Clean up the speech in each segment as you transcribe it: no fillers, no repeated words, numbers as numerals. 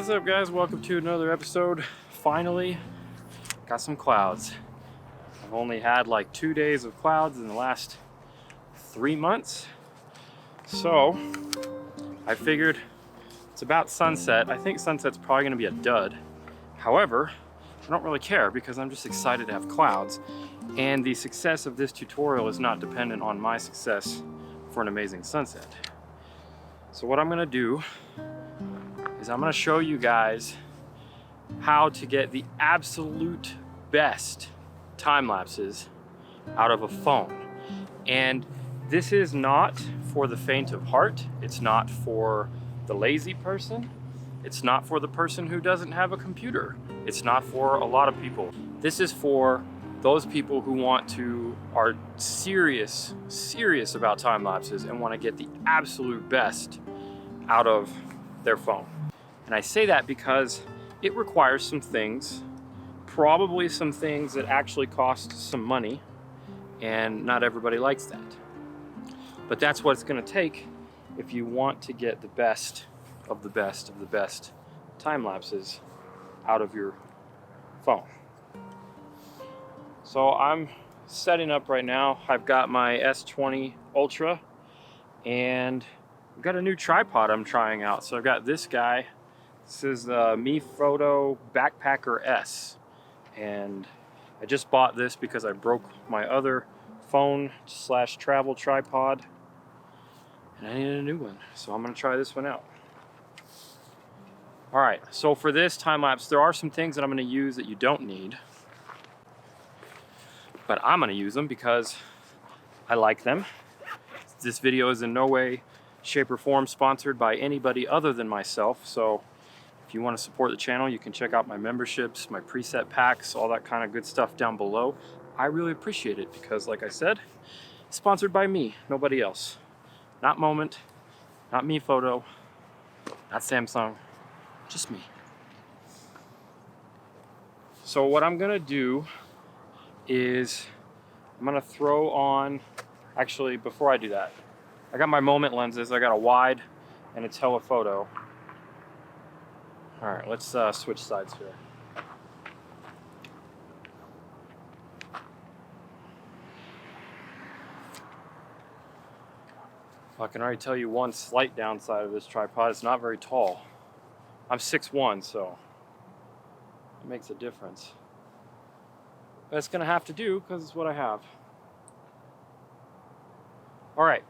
What's up, guys? Welcome to another episode. Finally got some clouds. I've only had like 2 days of clouds in the last 3 months, so I figured it's about sunset. I think sunset's probably going to be a dud. However, I don't really care because I'm just excited to have clouds, and the success of this tutorial is not dependent on my success for an amazing sunset. So what I'm going to do is I'm going to show you guys how to get the absolute best time lapses out of a phone. And this is not for the faint of heart. It's not for the lazy person. It's not for the person who doesn't have a computer. It's not for a lot of people. This is for those people who are serious about time lapses and want to get the absolute best out of their phone. And I say that because it requires some things, probably some things that actually cost some money, and not everybody likes that. But that's what it's going to take if you want to get the best of the best of the best time lapses out of your phone. So I'm setting up right now. I've got my S20 Ultra, and I've got a new tripod I'm trying out. So I've got this guy. This is the Mi Photo Backpacker S, and I just bought this because I broke my other phone / travel tripod, and I needed a new one. So I'm gonna try this one out. All right, so for this time lapse, there are some things that I'm gonna use that you don't need, but I'm gonna use them because I like them. This video is in no way, shape, or form sponsored by anybody other than myself, so if you want to support the channel, you can check out my memberships, my preset packs, all that kind of good stuff down below. I really appreciate it because, like I said, it's sponsored by me, nobody else. Not Moment, not Mi Photo, not Samsung, just me. So what I'm gonna do is I'm gonna throw on, actually before I do that, I got my Moment lenses. I got a wide and a telephoto. All right, let's switch sides here. I can already tell you one slight downside of this tripod. It's not very tall. I'm 6'1", so it makes a difference. But it's gonna have to do because it's what I have. All right,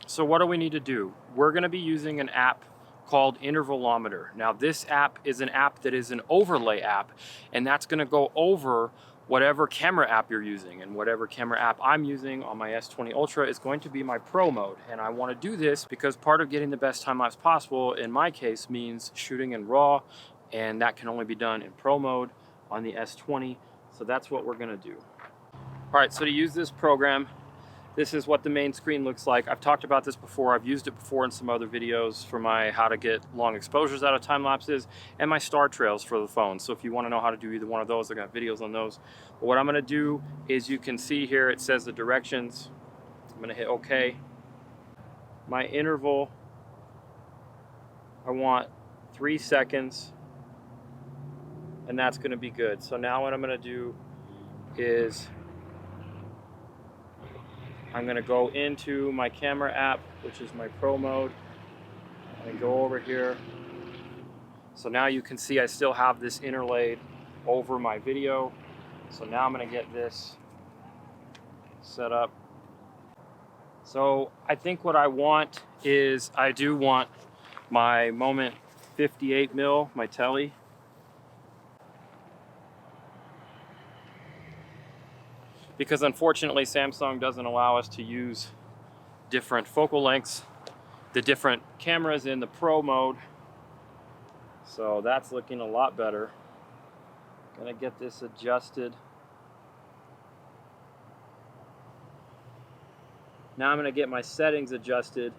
so what do we need to do? We're gonna be using an app called intervalometer. Now this app is an app that is an overlay app, and that's going to go over whatever camera app you're using, and whatever camera app I'm using on my S20 Ultra is going to be my pro mode. And I want to do this because part of getting the best time lapse possible in my case means shooting in RAW, and that can only be done in pro mode on the S20. So that's what we're going to do. All right, so to use this program, this is what the main screen looks like. I've talked about this before. I've used it before in some other videos for my how to get long exposures out of time lapses and my star trails for the phone. So if you want to know how to do either one of those, I got videos on those. But what I'm going to do is, you can see here it says the directions. I'm going to hit OK. My interval, I want 3 seconds, and that's going to be good. So now what I'm going to do is I'm going to go into my camera app, which is my pro mode, and go over here. So now you can see I still have this interlaid over my video. So now I'm going to get this set up. So I think what I want is, I do want my Moment 58mm, my telly. Because unfortunately Samsung doesn't allow us to use different focal lengths, the different cameras in the pro mode. So that's looking a lot better. Gonna get this adjusted. Now I'm gonna get my settings adjusted.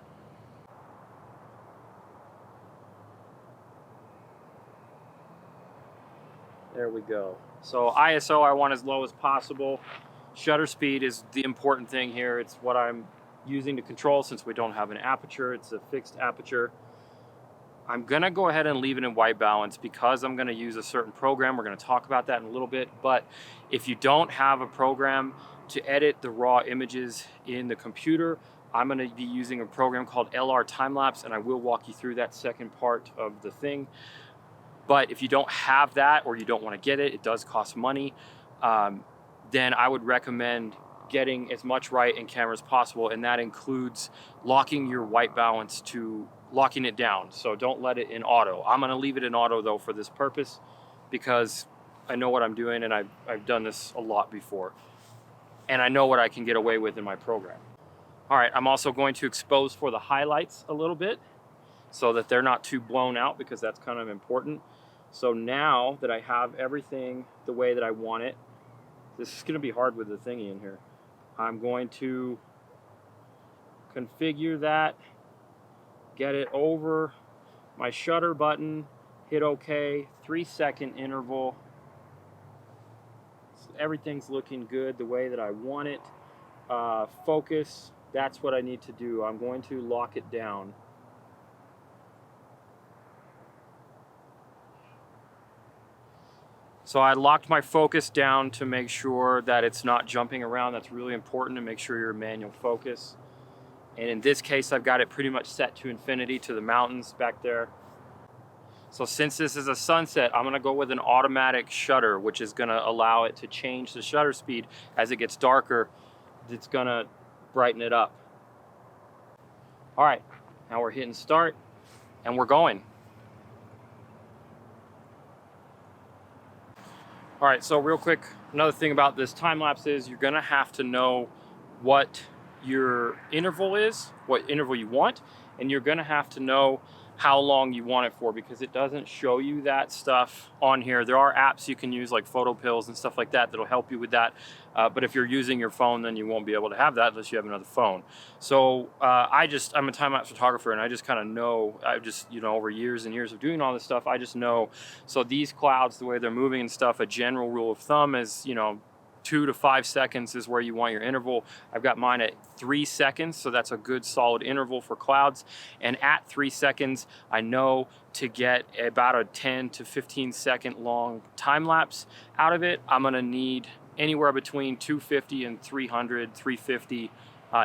There we go. So ISO I want as low as possible. Shutter speed is the important thing here. It's what I'm using to control since we don't have an aperture. It's a fixed aperture. I'm gonna go ahead and leave it in white balance because I'm gonna use a certain program. We're gonna talk about that in a little bit. But if you don't have a program to edit the raw images in the computer, I'm gonna be using a program called LR Timelapse, and I will walk you through that second part of the thing. But if you don't have that, or you don't wanna get it, it does cost money, then I would recommend getting as much right in camera as possible, and that includes locking your white balance to locking it down. So don't let it in auto. I'm gonna leave it in auto though for this purpose because I know what I'm doing, and I've done this a lot before. And I know what I can get away with in my program. All right, I'm also going to expose for the highlights a little bit so that they're not too blown out, because that's kind of important. So now that I have everything the way that I want it, this is gonna be hard with the thingy in here. I'm going to configure that, get it over my shutter button, hit OK, 3-second interval. So everything's looking good the way that I want it. Focus, that's what I need to do. I'm going to lock it down. So I locked my focus down to make sure that it's not jumping around. That's really important, to make sure you're in manual focus. And in this case, I've got it pretty much set to infinity, to the mountains back there. So since this is a sunset, I'm gonna go with an automatic shutter, which is gonna allow it to change the shutter speed as it gets darker. It's gonna brighten it up. All right, now we're hitting start and we're going. All right, so real quick, another thing about this time lapse is you're gonna have to know what your interval is, what interval you want, and you're gonna have to know how long you want it for, because it doesn't show you that stuff on here. There are apps you can use like photo pills and stuff like that that'll help you with that. But if you're using your phone, then you won't be able to have that unless you have another phone. So I'm a time-lapse photographer, and I just kind of know, over years and years of doing all this stuff, I just know. So these clouds, the way they're moving and stuff, a general rule of thumb is, 2 to 5 seconds is where you want your interval. I've got mine at 3 seconds, so that's a good solid interval for clouds. And at 3 seconds, I know to get about a 10 to 15 second long time lapse out of it, I'm gonna need anywhere between 250 and 300, 350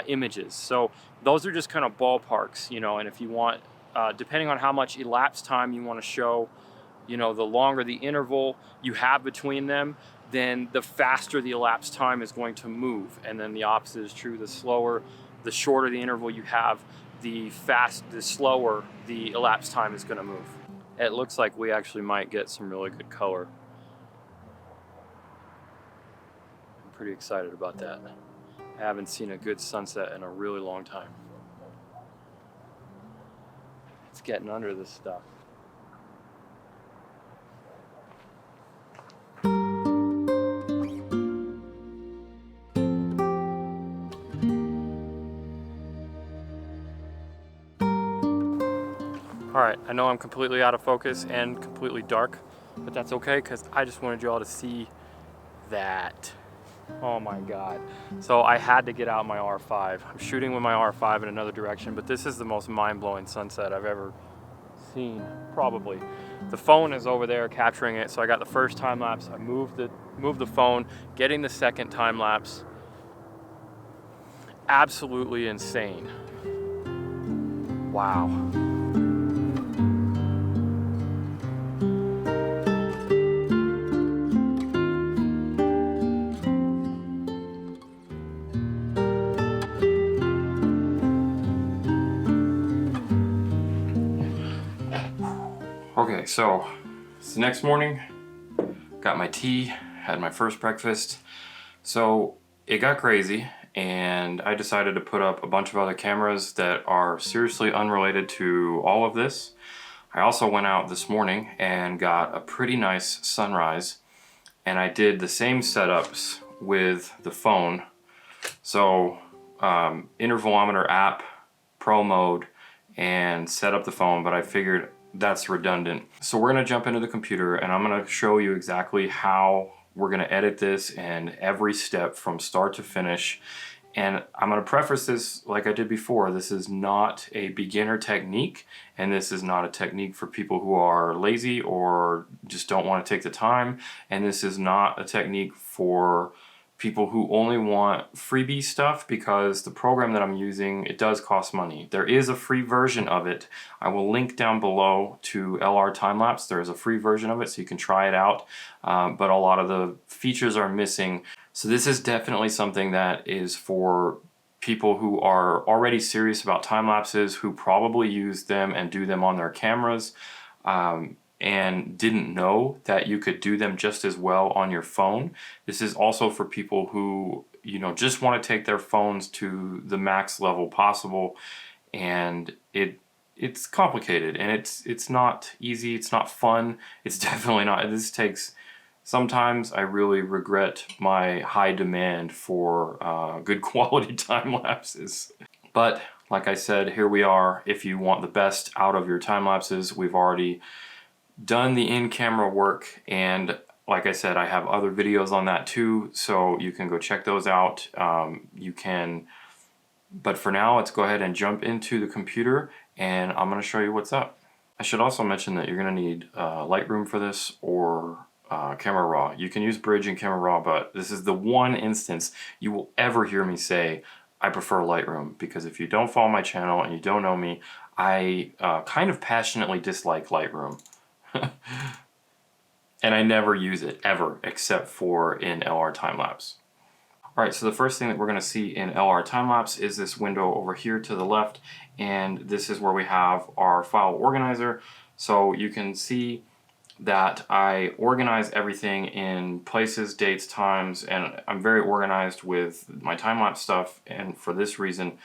images. So those are just kind of ballparks, and if you want, depending on how much elapsed time you want to show, the longer the interval you have between them, then the faster the elapsed time is going to move. And then the opposite is true. The shorter the interval you have, the slower the elapsed time is going to move. It looks like we actually might get some really good color. I'm pretty excited about that. I haven't seen a good sunset in a really long time. It's getting under this stuff. All right, I know I'm completely out of focus and completely dark, but that's okay because I just wanted you all to see that. Oh my God. So I had to get out my R5. I'm shooting with my R5 in another direction, but this is the most mind-blowing sunset I've ever seen, probably. The phone is over there capturing it, so I got the first time lapse. I moved the phone, getting the second time lapse. Absolutely insane. Wow. Okay, so it's the next morning, got my tea, had my first breakfast. So it got crazy, and I decided to put up a bunch of other cameras that are seriously unrelated to all of this. I also went out this morning and got a pretty nice sunrise, and I did the same setups with the phone. So intervalometer app, pro mode, and set up the phone, but I figured that's redundant. So we're gonna jump into the computer and I'm gonna show you exactly how we're gonna edit this and every step from start to finish. And I'm going to preface this like I did before. This is not a beginner technique, and this is not a technique for people who are lazy or just don't want to take the time. And this is not a technique for people who only want freebie stuff, because the program that I'm using, it does cost money. There is a free version of it. I will link down below to LR Timelapse. There is a free version of it, so you can try it out. But a lot of the features are missing. So this is definitely something that is for people who are already serious about time lapses, who probably use them and do them on their cameras, and didn't know that you could do them just as well on your phone. This is also for people who, you know, just want to take their phones to the max level possible, and it's complicated, and it's not easy, it's not fun, it's definitely not. This takes, sometimes I really regret my high demand for good quality time lapses. But like I said, here we are. If you want the best out of your time lapses, we've already done the in-camera work, and like I said, I have other videos on that too, so you can go check those out. But for now, let's go ahead and jump into the computer, and I'm going to show you what's up. I should also mention that you're going to need Lightroom for this, or Camera Raw. You can use Bridge and Camera Raw, but this is the one instance you will ever hear me say I prefer Lightroom, because if you don't follow my channel and you don't know me, I kind of passionately dislike Lightroom. And I never use it ever, except for in LR Timelapse. Alright, so the first thing that we're going to see in LR Timelapse is this window over here to the left, and this is where we have our file organizer. So you can see that I organize everything in places, dates, times, and I'm very organized with my time-lapse stuff, and for this reason,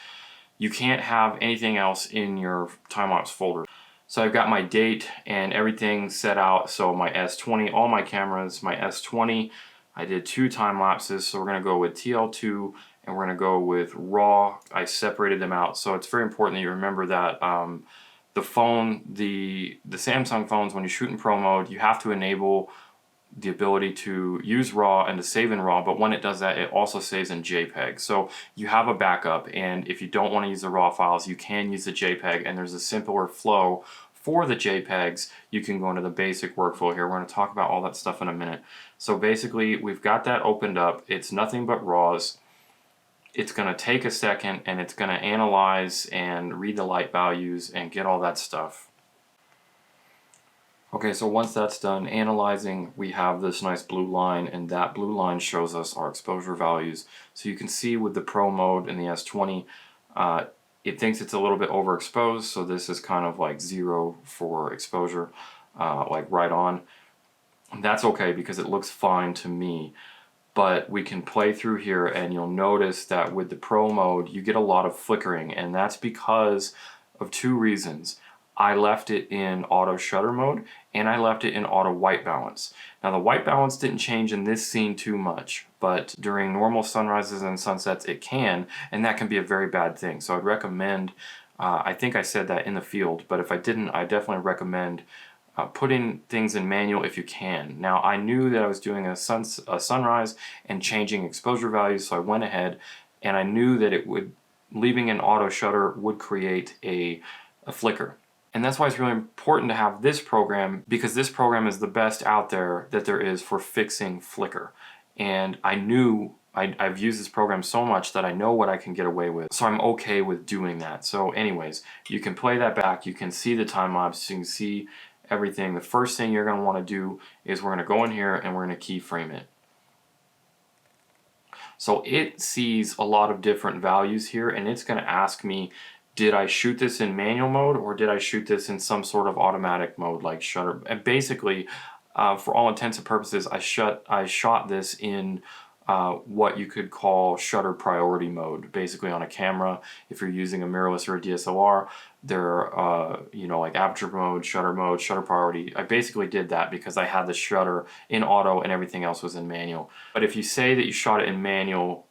you can't have anything else in your time-lapse folder. So I've got my date and everything set out. So my S20, all my cameras, my S20, I did 2 time lapses. So we're going to go with TL2 and we're going to go with RAW. I separated them out. So it's very important that you remember that the phone, the Samsung phones, when you shoot in Pro mode, you have to enable the ability to use RAW and to save in RAW, but when it does that, it also saves in JPEG. So you have a backup, and if you don't want to use the RAW files, you can use the JPEG, and there's a simpler flow for the JPEGs. You can go into the basic workflow here. We're going to talk about all that stuff in a minute. So basically, we've got that opened up. It's nothing but RAWs. It's going to take a second, and it's going to analyze and read the light values and get all that stuff. Okay, so once that's done analyzing, we have this nice blue line, and that blue line shows us our exposure values. So you can see with the Pro mode in the S20, it thinks it's a little bit overexposed, so this is kind of like 0 for exposure, like right on. And that's okay because it looks fine to me. But we can play through here, and you'll notice that with the Pro mode, you get a lot of flickering, and that's because of 2 reasons. I left it in auto shutter mode, and I left it in auto white balance. Now the white balance didn't change in this scene too much, but during normal sunrises and sunsets it can, and that can be a very bad thing. So I'd recommend, I think I said that in the field, but if I didn't, I definitely recommend putting things in manual if you can. Now I knew that I was doing a sunrise and changing exposure values, so I went ahead, and I knew that it would, leaving an auto shutter would create a flicker. And that's why it's really important to have this program, because this program is the best out there that there is for fixing flicker. And I knew, I've used this program so much that I know what I can get away with. So I'm okay with doing that. So anyways, you can play that back, you can see the time lapse, you can see everything. The first thing you're going to want to do is we're going to go in here and we're going to keyframe it. So it sees a lot of different values here, and it's going to ask me, did I shoot this in manual mode or did I shoot this in some sort of automatic mode like shutter? And basically, for all intents and purposes, I shot this in what you could call shutter priority mode. Basically on a camera, if you're using a mirrorless or a DSLR, they're you know, like aperture mode, shutter priority. I basically did that because I had the shutter in auto and everything else was in manual. But if you say that you shot it in manual,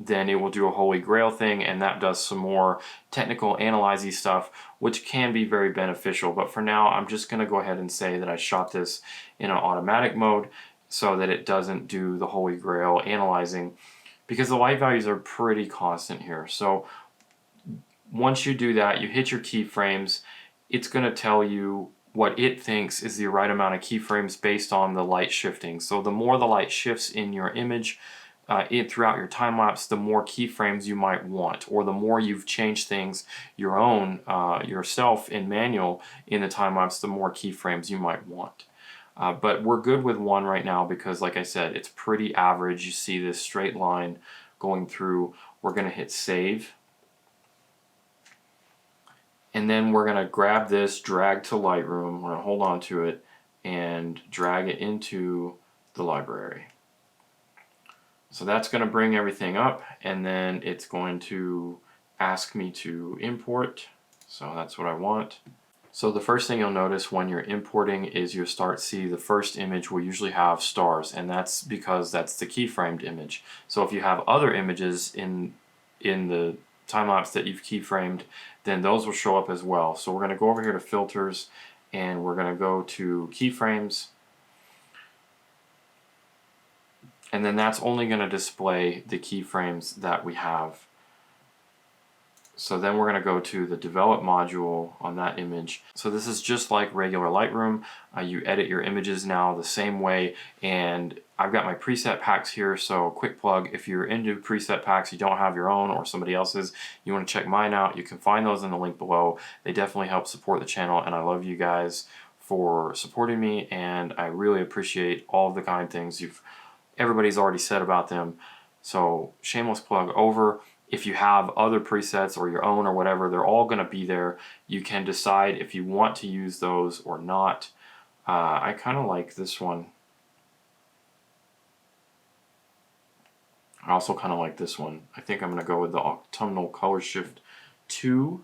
then it will do a holy grail thing, and that does some more technical analyzey stuff, which can be very beneficial. But for now, I'm just going to go ahead and say that I shot this in an automatic mode so that it doesn't do the holy grail analyzing, because the light values are pretty constant here. So once you do that, you hit your keyframes, it's going to tell you what it thinks is the right amount of keyframes based on the light shifting. So the more the light shifts in your image throughout your time lapse, the more keyframes you might want, or the more you've changed things your own yourself in manual in the time lapse, the more keyframes you might want. But we're good with 1 right now because, like I said, it's pretty average. You see this straight line going through. We're going to hit save. And then we're going to grab this, drag to Lightroom, we're going to hold on to it, and drag it into the library. So that's going to bring everything up, and then it's going to ask me to import. So that's what I want. So the first thing you'll notice when you're importing is you'll start to see the first image will usually have stars, and that's because that's the keyframed image. So if you have other images in the time-lapse that you've keyframed, then those will show up as well. So we're going to go over here to filters, and we're going to go to keyframes, and then that's only going to display the keyframes that we have. So then we're going to go to the develop module on that image. So this is just like regular Lightroom. You edit your images now the same way, and I've got my preset packs here. So quick plug, if you're into preset packs, you don't have your own or somebody else's, you want to check mine out, you can find those in the link below. They definitely help support the channel, and I love you guys for supporting me, and I really appreciate all of the kind things everybody's already said about them. So shameless plug over. If you have other presets or your own or whatever, they're all going to be there. You can decide if you want to use those or not. I kind of like this one. I also kind of like this one. I think I'm going to go with the autumnal color shift 2,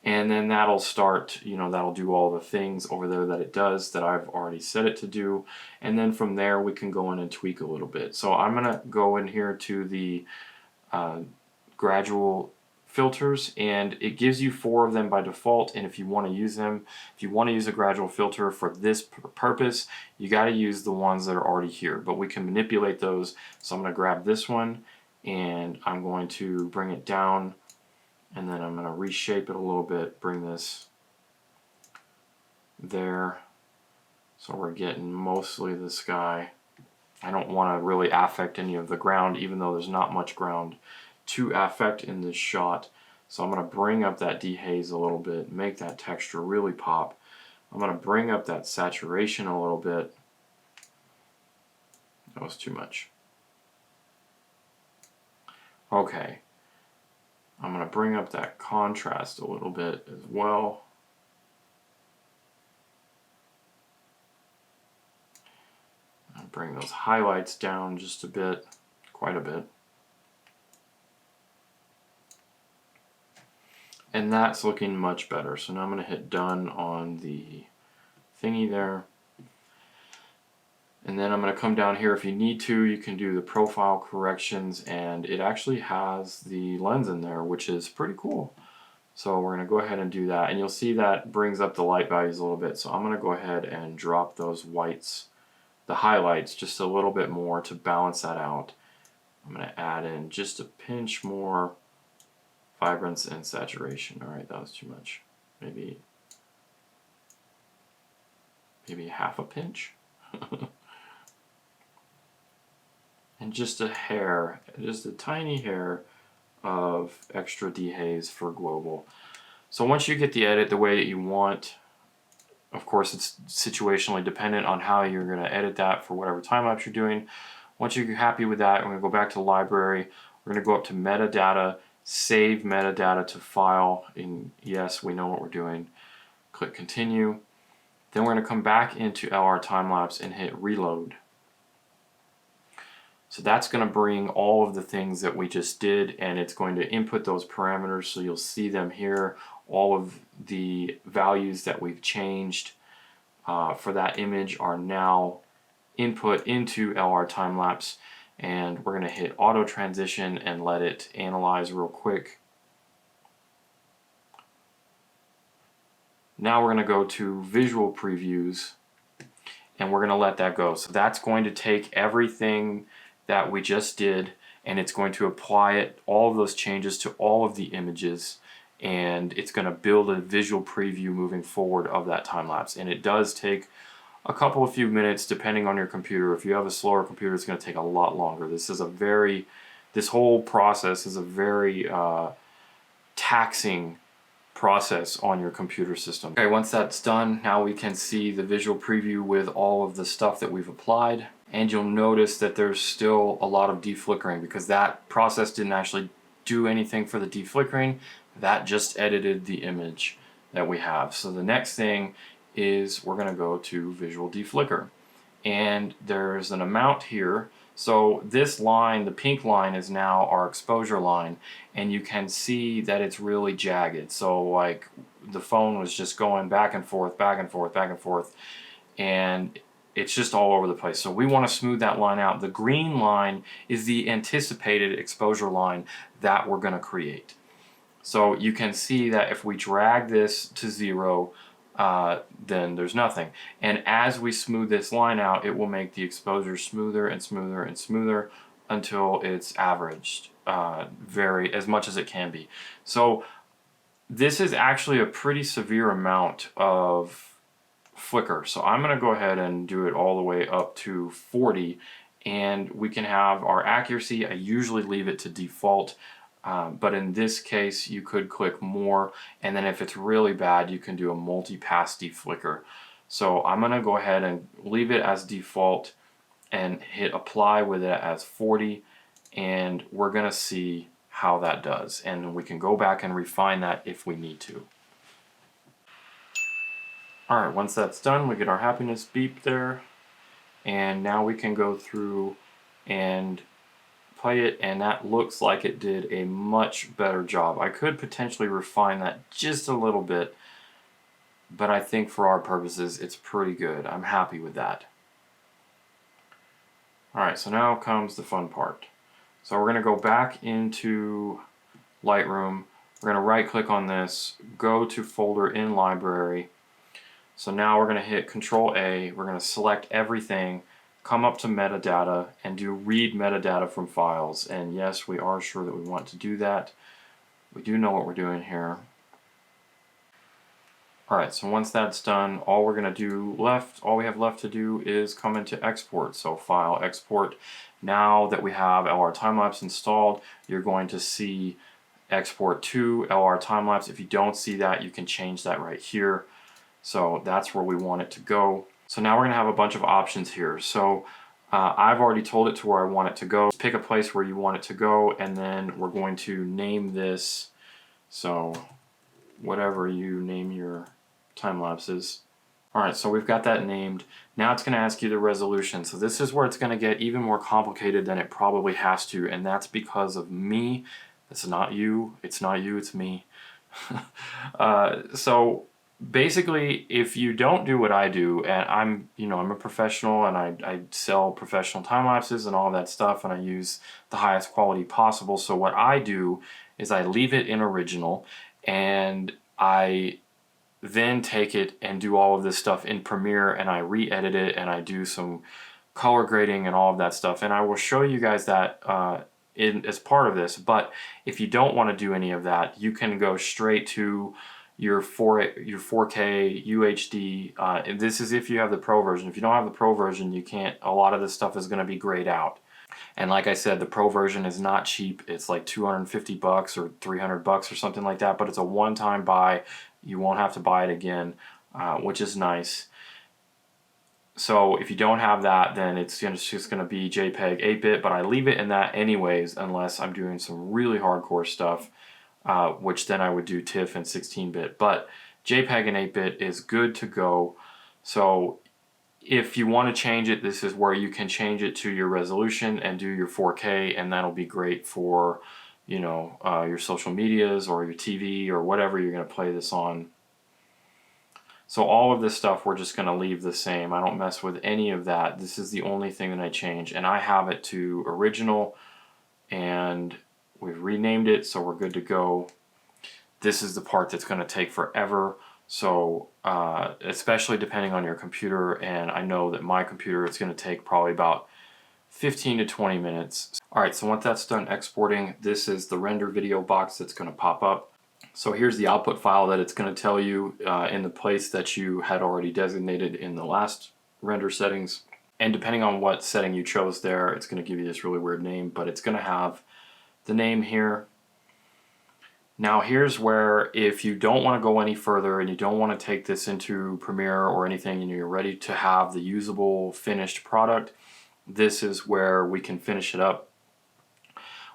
and then that'll start, that'll do all the things over there that it does that I've already set it to do, and then from there we can go in and tweak a little bit. So I'm going to go in here to the gradual filters, and it gives you 4 of them by default, and if you want to use them, if you want to use a gradual filter for this purpose, you got to use the ones that are already here, but we can manipulate those. So I'm going to grab this one, and I'm going to bring it down, and then I'm going to reshape it a little bit, bring this there, so we're getting mostly the sky. I don't want to really affect any of the ground, even though there's not much ground to affect in this shot. So I'm going to bring up that dehaze a little bit, make that texture really pop. I'm going to bring up that saturation a little bit. That was too much. Okay. I'm going to bring up that contrast a little bit as well. I'll bring those highlights down just a bit, quite a bit. And that's looking much better. So now I'm going to hit done on the thingy there. And then I'm going to come down here. If you need to, you can do the profile corrections, and it actually has the lens in there, which is pretty cool. So we're going to go ahead and do that. And you'll see that brings up the light values a little bit. So I'm going to go ahead and drop those whites, the highlights, just a little bit more to balance that out. I'm going to add in just a pinch more vibrance and saturation. Alright, that was too much. Maybe half a pinch. And just a hair, just a tiny hair of extra dehaze for global. So once you get the edit the way that you want, of course it's situationally dependent on how you're going to edit that for whatever time lapse you're doing. Once you're happy with that, we're going to go back to the library. We're going to go up to metadata, save metadata to file, and yes, we know what we're doing. Click continue. Then we're going to come back into LR time-lapse and hit reload. So that's going to bring all of the things that we just did, and it's going to input those parameters, so you'll see them here, all of the values that we've changed for that image are now input into LR time-lapse. And we're going to hit auto transition and let it analyze real quick. Now we're going to go to visual previews, and we're going to let that go. So that's going to take everything that we just did, and it's going to apply all of those changes to all of the images, and it's going to build a visual preview moving forward of that time lapse. And it does take a few minutes depending on your computer. If you have a slower computer, it's going to take a lot longer. This whole process is a very taxing process on your computer system. Okay, once that's done, now we can see the visual preview with all of the stuff that we've applied. And you'll notice that there's still a lot of deflickering because that process didn't actually do anything for the deflickering. That just edited the image that we have. So the next thing is we're going to go to visual deflicker. And there's an amount here. So this line, the pink line, is now our exposure line, and you can see that it's really jagged. So like the phone was just going back and forth, back and forth, back and forth, and it's just all over the place. So we want to smooth that line out. The green line is the anticipated exposure line that we're going to create. So you can see that if we drag this to 0, then there's nothing. And as we smooth this line out, it will make the exposure smoother and smoother and smoother until it's averaged as much as it can be. So this is actually a pretty severe amount of flicker. So I'm going to go ahead and do it all the way up to 40, and we can have our accuracy. I usually leave it to default. But in this case, you could click more, and then if it's really bad, you can do a multi-pass deflicker. So I'm going to go ahead and leave it as default and hit apply with it as 40, and we're going to see how that does. And we can go back and refine that if we need to. Alright, once that's done, we get our happiness beep there, and now we can go through and play it, and that looks like it did a much better job. I could potentially refine that just a little bit, but I think for our purposes it's pretty good. I'm happy with that. Alright, so now comes the fun part. So we're going to go back into Lightroom. We're going to right click on this, go to folder in library. So now we're going to hit Control A, we're going to select everything, come up to metadata, and do read metadata from files. And yes, we are sure that we want to do that. We do know what we're doing here. Alright, so once that's done, all we have left to do is come into export. So file, export. Now that we have LR timelapse installed, you're going to see export to LR timelapse. If you don't see that, you can change that right here. So that's where we want it to go. So now we're going to have a bunch of options here. So I've already told it to where I want it to go. Pick a place where you want it to go, and then we're going to name this. So whatever you name your time lapses. Alright, so we've got that named. Now it's going to ask you the resolution. So this is where it's going to get even more complicated than it probably has to, and that's because of me. It's not you. It's not you. It's me. So basically, if you don't do what I do, and I'm a professional, and I sell professional time lapses and all that stuff, and I use the highest quality possible. So what I do is I leave it in original, and I then take it and do all of this stuff in Premiere, and I re-edit it, and I do some color grading and all of that stuff. And I will show you guys that as part of this. But if you don't want to do any of that, you can go straight to your 4K UHD. And this is if you have the Pro version. If you don't have the Pro version, you can't. A lot of this stuff is going to be grayed out. And like I said, the Pro version is not cheap. It's like $250 or $300 or something like that. But it's a one-time buy. You won't have to buy it again, which is nice. So if you don't have that, then it's just going to be JPEG 8-bit. But I leave it in that anyways, unless I'm doing some really hardcore stuff. Which then I would do TIFF and 16-bit. But JPEG and 8-bit is good to go. So if you want to change it, this is where you can change it to your resolution and do your 4K, and that'll be great for, your social medias or your TV or whatever you're going to play this on. So all of this stuff we're just going to leave the same. I don't mess with any of that. This is the only thing that I change, and I have it to original, and we've renamed it, so we're good to go. This is the part that's going to take forever. So especially depending on your computer, and I know that my computer, it's going to take probably about 15 to 20 minutes. Alright, so once that's done exporting, this is the render video box that's going to pop up. So here's the output file that it's going to tell you in the place that you had already designated in the last render settings. And depending on what setting you chose there, it's going to give you this really weird name, but it's going to have the name here. Now here's where, if you don't want to go any further and you don't want to take this into Premiere or anything and you're ready to have the usable finished product, this is where we can finish it up.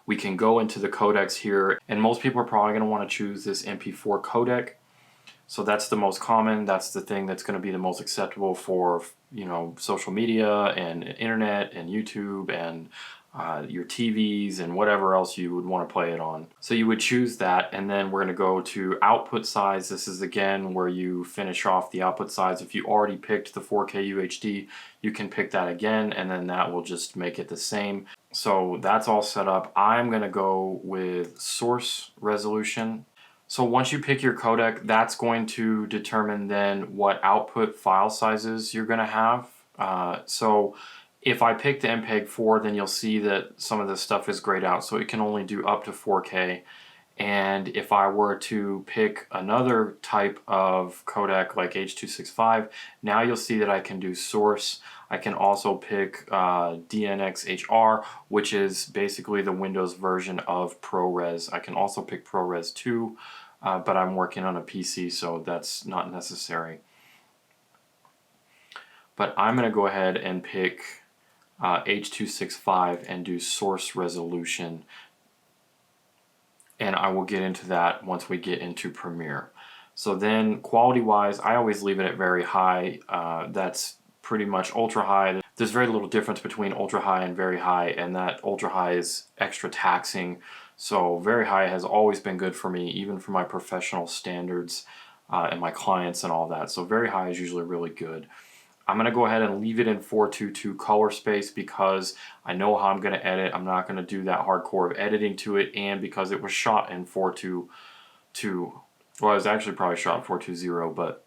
We can go into the codecs here, and most people are probably going to want to choose this MP4 codec. So that's the most common, that's the thing that's going to be the most acceptable for, you know, social media and internet and YouTube and your TVs and whatever else you would want to play it on. So you would choose that, and then we're going to go to output size. This is again where you finish off the output size. If you already picked the 4K UHD, you can pick that again, and then that will just make it the same. So that's all set up. I'm going to go with source resolution. So once you pick your codec, that's going to determine then what output file sizes you're going to have. So if I pick the MPEG 4, then you'll see that some of this stuff is grayed out, so it can only do up to 4K. And if I were to pick another type of codec like H.265, now you'll see that I can do source. I can also pick DNxHR, which is basically the Windows version of ProRes. I can also pick ProRes 2, but I'm working on a PC, so that's not necessary. But I'm going to go ahead and pick H.265 and do source resolution. And I will get into that once we get into Premiere. So then quality-wise, I always leave it at very high. That's pretty much ultra high. There's very little difference between ultra high and very high, and that ultra high is extra taxing. So very high has always been good for me, even for my professional standards and my clients and all that. So very high is usually really good. I'm going to go ahead and leave it in 422 color space because I know how I'm going to edit. I'm not going to do that hardcore of editing to it, and because it was shot in 422, well, it was actually probably shot in 420, but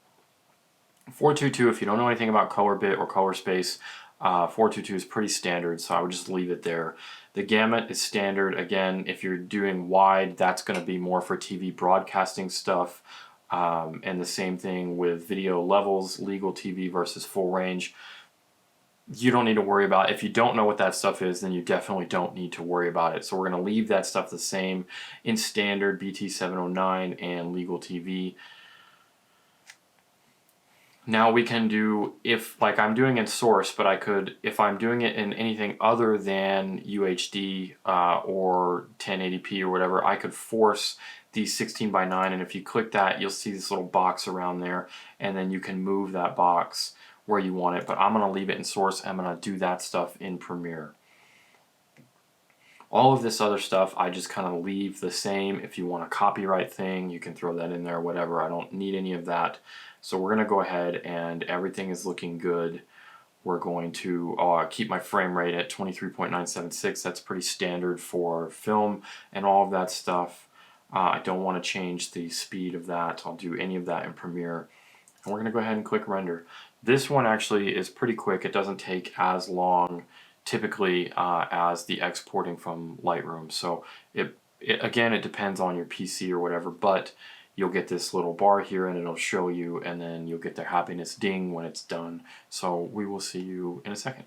422, if you don't know anything about color bit or color space, 422 is pretty standard, so I would just leave it there. The gamut is standard. Again, if you're doing wide, that's going to be more for TV broadcasting stuff. And the same thing with video levels, legal TV versus full range. You don't need to worry about it. If you don't know what that stuff is, then you definitely don't need to worry about it. So we're going to leave that stuff the same in standard BT709 and legal TV. Now we can do, if like I'm doing in source, but I could, if I'm doing it in anything other than UHD or 1080p or whatever, I could force the 16:9, and if you click that, you'll see this little box around there, and then you can move that box where you want it. But I'm going to leave it in source. I'm going to do that stuff in Premiere. All of this other stuff I just kind of leave the same. If you want a copyright thing, you can throw that in there, whatever. I don't need any of that. So we're going to go ahead, and everything is looking good. We're going to keep my frame rate at 23.976. That's pretty standard for film and all of that stuff. I don't want to change the speed of that. I'll do any of that in Premiere. And we're going to go ahead and click render. This one actually is pretty quick. It doesn't take as long typically as the exporting from Lightroom. So again, it depends on your PC or whatever, but you'll get this little bar here and it'll show you, and then you'll get the happiness ding when it's done. So we will see you in a second.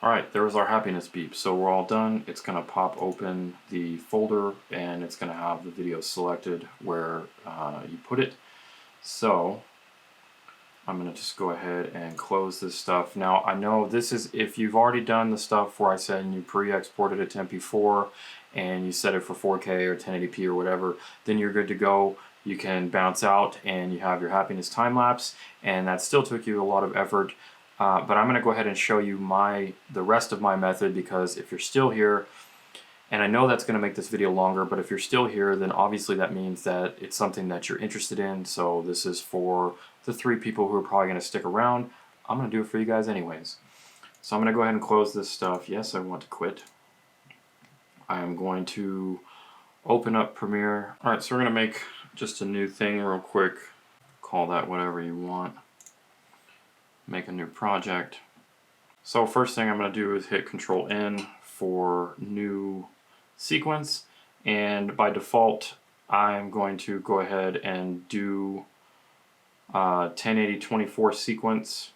Alright, there was our happiness beep. So we're all done. It's going to pop open the folder, and it's going to have the video selected where you put it. So I'm going to just go ahead and close this stuff. Now I know this is, if you've already done the stuff where I said you pre-exported it to MP4 and you set it for 4K or 1080p or whatever, then you're good to go. You can bounce out and you have your happiness time lapse, and that still took you a lot of effort. But I'm going to go ahead and show you the rest of my method, because if you're still here, and I know that's going to make this video longer, but if you're still here, then obviously that means that it's something that you're interested in. So this is for the 3 people who are probably going to stick around. I'm going to do it for you guys anyways. So I'm going to go ahead and close this stuff. Yes, I want to quit. I am going to open up Premiere. Alright, so we're going to make just a new thing real quick. Call that whatever you want. Make a new project. So first thing I'm going to do is hit Control N for new sequence, and by default I'm going to go ahead and do 1080-24 sequence.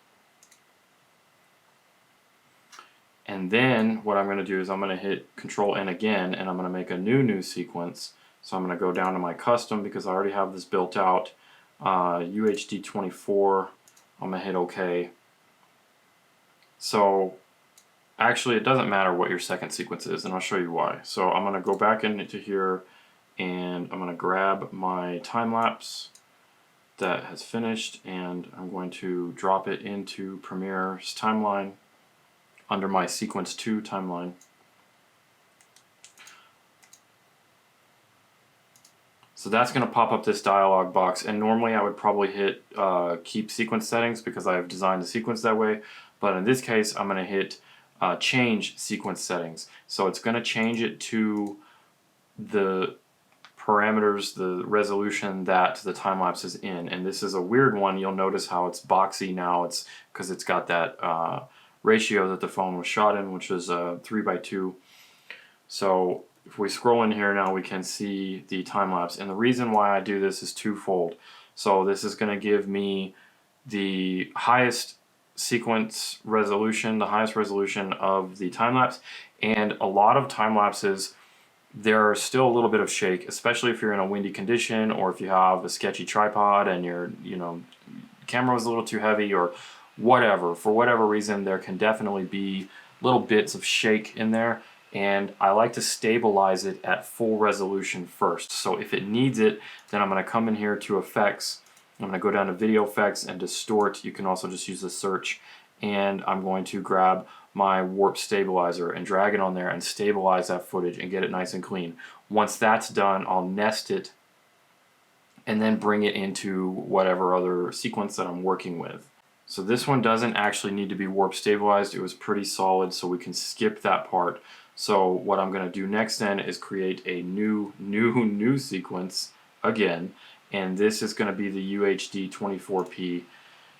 And then what I'm going to do is I'm going to hit Control N again, and I'm going to make a new sequence. So I'm going to go down to my custom because I already have this built out. UHD 24. I'm going to hit OK. So actually it doesn't matter what your second sequence is, and I'll show you why. So I'm going to go back into here, and I'm going to grab my time lapse that has finished, and I'm going to drop it into Premiere's timeline under my sequence 2 timeline. So that's going to pop up this dialog box, and normally I would probably hit keep sequence settings because I've designed the sequence that way, but in this case I'm going to hit change sequence settings. So it's going to change it to the parameters, the resolution that the time lapse is in, and this is a weird one. You'll notice how it's boxy now. It's because it's got that ratio that the phone was shot in, which is 3:2. So if we scroll in here now, we can see the time lapse, and the reason why I do this is twofold. So this is going to give me the highest sequence resolution, the highest resolution of the time lapse, and a lot of time lapses there are still a little bit of shake, especially if you're in a windy condition or if you have a sketchy tripod and your camera was a little too heavy or whatever. For whatever reason, there can definitely be little bits of shake in there, and I like to stabilize it at full resolution first. So if it needs it, then I'm going to come in here to effects. I'm going to go down to video effects and distort. You can also just use the search, and I'm going to grab my warp stabilizer and drag it on there and stabilize that footage and get it nice and clean. Once that's done, I'll nest it and then bring it into whatever other sequence that I'm working with. So this one doesn't actually need to be warp stabilized. It was pretty solid, so we can skip that part. So what I'm going to do next then is create a new sequence again, and this is going to be the UHD 24p.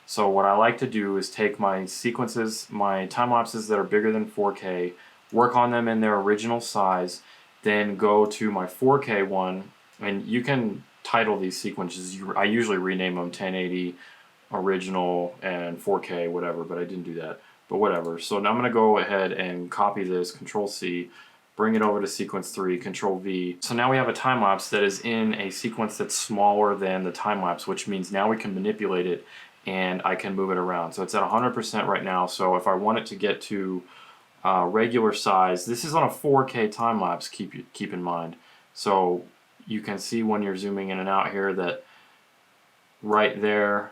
So what I like to do is take my sequences, my time lapses that are bigger than 4K, work on them in their original size, then go to my 4K one, and you can title these sequences. I usually rename them 1080, original, and 4K, whatever, but I didn't do that. But whatever. So now I'm going to go ahead and copy this, Control C, bring it over to sequence 3, Control V. So now we have a time lapse that is in a sequence that's smaller than the time lapse, which means now we can manipulate it and I can move it around. So it's at 100% right now. So if I want it to get to regular size, this is on a 4K time lapse, keep in mind. So you can see when you're zooming in and out here that right there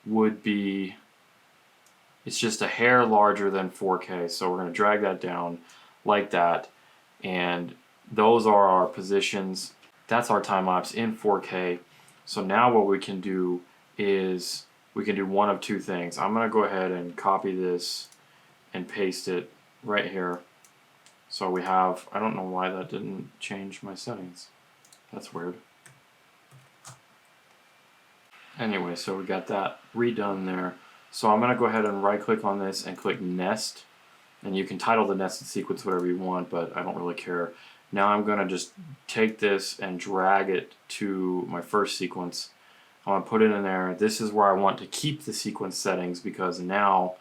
would be, it's just a hair larger than 4K. So we're going to drag that down like that, and those are our positions. That's our time lapse in 4K. So now what we can do is we can do one of two things. I'm going to go ahead and copy this and paste it right here. So we have, I don't know why that didn't change my settings. That's weird. Anyway, so we got that redone there. So I'm going to go ahead and right click on this and click nest. And you can title the nested sequence whatever you want, but I don't really care. Now I'm going to just take this and drag it to my first sequence. I'm going to put it in there. This is where I want to keep the sequence settings because now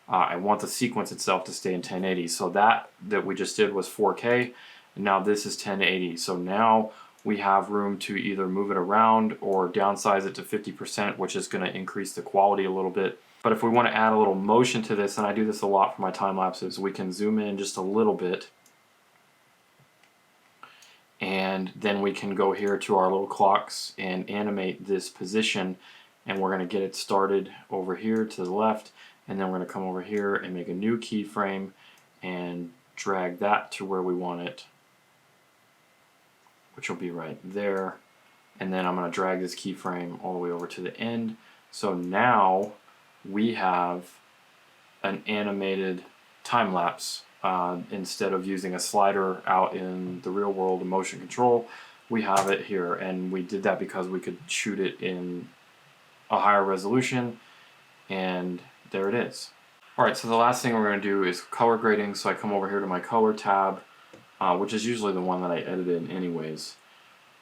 I want the sequence itself to stay in 1080. So that we just did was 4K, and now this is 1080. So now we have room to either move it around or downsize it to 50%, which is going to increase the quality a little bit. But if we want to add a little motion to this, and I do this a lot for my time lapses, we can zoom in just a little bit. And then we can go here to our little clocks and animate this position, and we're going to get it started over here to the left, and then we're going to come over here and make a new keyframe and drag that to where we want it, which will be right there. And then I'm going to drag this keyframe all the way over to the end. So now we have an animated time lapse. Instead of using a slider out in the real world in motion control, we have it here, and we did that because we could shoot it in a higher resolution, and there it is. Alright, so the last thing we're going to do is color grading. So I come over here to my color tab, which is usually the one that I edit in anyways.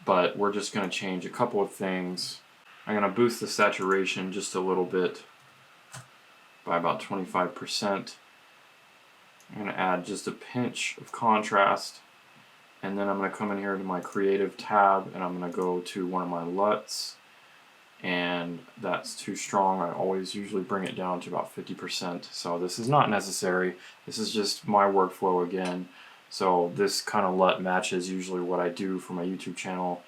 But we're just going to change a couple of things. I'm going to boost the saturation just a little bit by about 25%. I'm going to add just a pinch of contrast. And then I'm going to come in here to my creative tab and I'm going to go to one of my LUTs. And that's too strong. I always usually bring it down to about 50%. So this is not necessary. This is just my workflow again. So this kind of LUT matches usually what I do for my YouTube channel.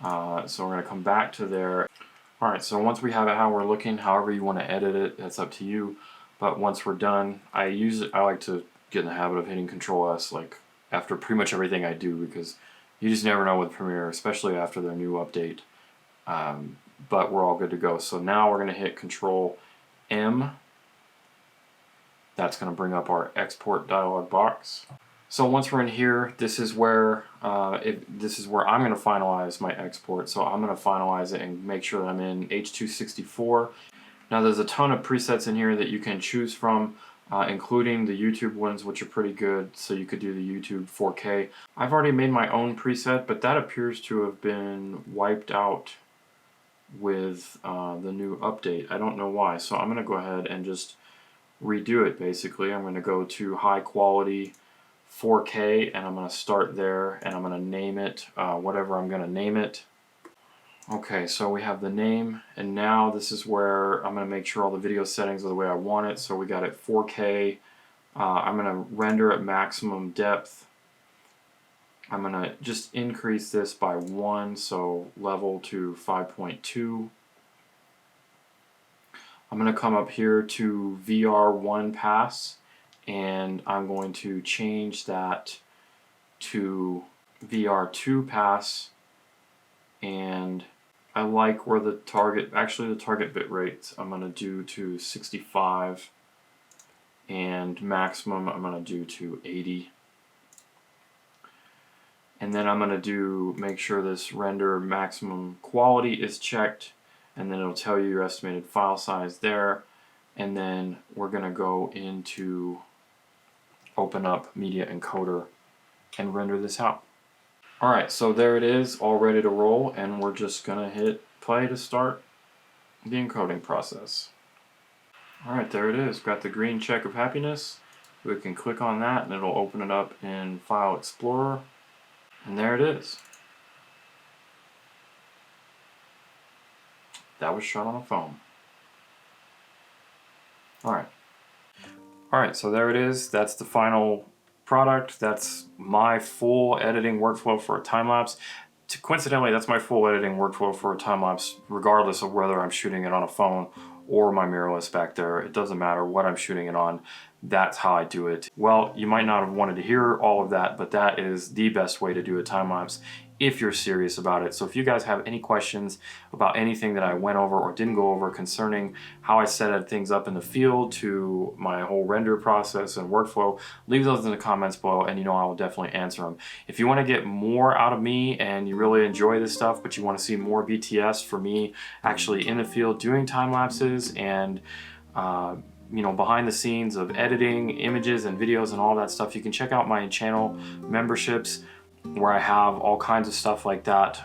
So we're going to come back to there. Alright, so once we have it how we're looking, however you want to edit it, that's up to you. But once we're done, I like to get in the habit of hitting Control S like after pretty much everything I do, because you just never know with Premiere, especially after their new update. But we're all good to go. So now we're going to hit Control M. That's going to bring up our export dialog box. So once we're in here, this is where I'm going to finalize my export. So I'm going to finalize it and make sure that I'm in H.264. Now there's a ton of presets in here that you can choose from, including the YouTube ones, which are pretty good. So you could do the YouTube 4K. I've already made my own preset, but that appears to have been wiped out with the new update. I don't know why. So I'm going to go ahead and just redo it basically. I'm going to go to high quality 4K and I'm going to start there and I'm going to name it whatever I'm going to name it. Okay, so we have the name, and now this is where I'm going to make sure all the video settings are the way I want it. So we got it 4K. I'm going to render at maximum depth. I'm going to just increase this by 1, so level to 5.2. I'm going to come up here to VR1 pass, and I'm going to change that to VR2 pass, and I like where the target bit rate I'm going to do to 65, and maximum I'm going to do to 80. And then I'm going to make sure this render maximum quality is checked, and then it'll tell you your estimated file size there. And then we're going to go into open up Media Encoder and render this out. Alright, so there it is, all ready to roll, and we're just going to hit play to start the encoding process. Alright, there it is. Got the green check of happiness. We can click on that and it'll open it up in File Explorer. And there it is. That was shot on a phone. Alright, so there it is. That's the final product. That's my full editing workflow for a time-lapse. Coincidentally, that's my full editing workflow for a time-lapse, regardless of whether I'm shooting it on a phone or my mirrorless back there. It doesn't matter what I'm shooting it on. That's how I do it. Well, you might not have wanted to hear all of that, but that is the best way to do a time-lapse if you're serious about it. So if you guys have any questions about anything that I went over or didn't go over concerning how I set things up in the field to my whole render process and workflow, leave those in the comments below and I will definitely answer them. If you want to get more out of me and you really enjoy this stuff, but you want to see more BTS for me actually in the field doing time lapses and behind the scenes of editing images and videos and all that stuff, you can check out my channel memberships where I have all kinds of stuff like that,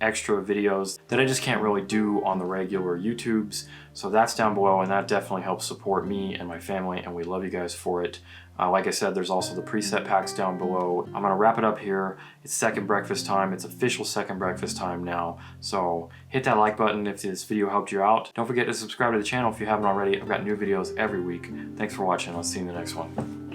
extra videos that I just can't really do on the regular YouTubes. So that's down below, and that definitely helps support me and my family, and we love you guys for it. Like I said, there's also the preset packs down below. I'm gonna wrap it up here. It's second breakfast time. It's official second breakfast time now. So hit that like button if this video helped you out. Don't forget to subscribe to the channel if you haven't already. I've got new videos every week. Thanks for watching. I'll see you in the next one.